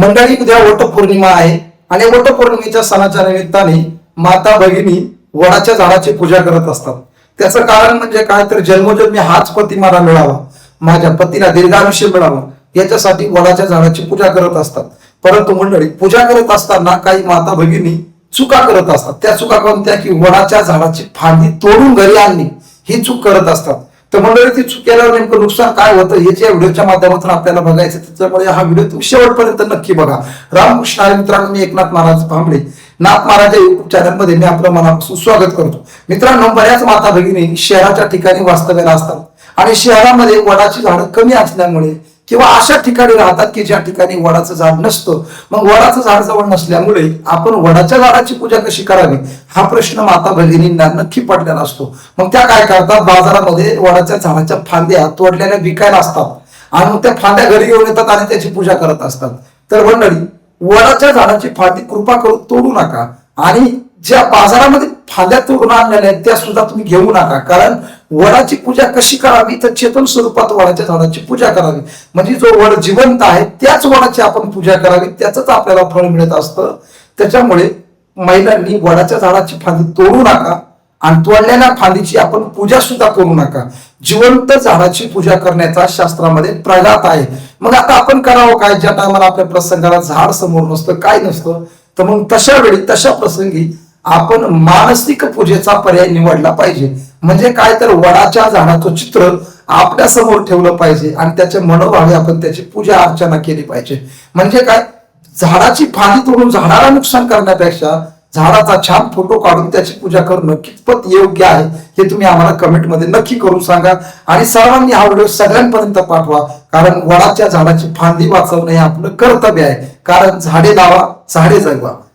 मंडळी, उद्या वटपौर्णिमा आहे आणि वटपौर्णिमेच्या सणाच्या निमित्ताने माता भगिनी वडाच्या झाडाची पूजा करत असतात. त्याचं कारण म्हणजे काय तर जन्मोजन्मी हाच पती मला मिळावा, माझ्या पतीला दीर्घायुष्य मिळावं याच्यासाठी वडाच्या झाडाची पूजा करत असतात. परंतु मंडळी, पूजा करत असताना काही माता भगिनी चुका करत असतात. त्या चुका कोणत्या की वडाच्या झाडाची फांदी तोडून घरी आणली ही चूक करत असतात. तर मंडळी, ती चूक केल्यावर नेमकं नुकसान काय होतं याच्या व्हिडिओच्या माध्यमातून आपल्याला बघायचं. त्याच्यामुळे हा व्हिडिओ तुम्ही शेवटपर्यंत नक्की बघा. रामकृष्ण हरी मित्रांनो, मी एकनाथ महाराज भांबळे नाथ महाराज युट्यूब चॅनल मध्ये मी आपलं मनापासून स्वागत करतो. मित्रांनो, बऱ्याच माता भगिनी शहराच्या ठिकाणी वास्तव्याला असतात आणि शहरामध्ये वडाची झाडं कमी असल्यामुळे किंवा अशा ठिकाणी राहतात की ज्या ठिकाणी वडाचं झाड नसतं. मग वडाचं झाड जवळ नसल्यामुळे आपण वडाच्या झाडाची पूजा कशी करावी हा प्रश्न माता भगिनींना नक्की पडलेला असतो. मग त्या काय करतात, बाजारामध्ये वडाच्या झाडाच्या फांद्या तोडलेल्या विकायला असतात आणि मग त्या फांद्या घरी घेऊन येतात आणि त्याची पूजा करत असतात. तर मंडळी, वडाच्या झाडाची फांदी कृपा करून तोडू नका आणि ज्या बाजारामध्ये फांद्या तोडून आणलेल्या आहेत त्या सुद्धा तुम्ही घेऊ नका. कारण वडाची पूजा कशी करावी तर चेतन स्वरूपात वडाच्या झाडाची पूजा करावी. म्हणजे जो वड जिवंत आहे त्याच वडाची आपण पूजा करावी, त्याच आपल्याला फळ मिळत असतं. त्याच्यामुळे महिलांनी वडाच्या झाडाची फांदी तोडू नका आणि तोडलेल्या फांदीची आपण पूजा सुद्धा करू नका. जिवंत झाडाची पूजा करण्याचा शास्त्रामध्ये प्रघात आहे. मग आता आपण करावं काय, ज्या टायमाला आपल्या प्रसंगाला झाड समोर नसतं, काय नसतं, तर मग तशा वेळी तशा प्रसंगी आपण मानसिक पूजेचा पर्याय निवडला पाहिजे. म्हणजे काय तर वडाच्या झाडाचं चित्र आपल्या समोर ठेवलं पाहिजे आणि त्याच्या मनोभावे आपण त्याची पूजा अर्चना केली पाहिजे. म्हणजे काय, झाडाची फांदी तोडून झाडाला नुकसान करण्यापेक्षा झाडाचा छान फोटो काढून त्याची पूजा करणं कितपत योग्य आहे हे तुम्ही आम्हाला कमेंटमध्ये नक्की करून सांगा. आणि सर्वांनी हा व्हिडिओ सगळ्यांपर्यंत पाठवा, कारण वडाच्या झाडाची फांदी वाचवणं हे आपलं कर्तव्य आहे. कारण झाडे लावा, झाडे जगवा.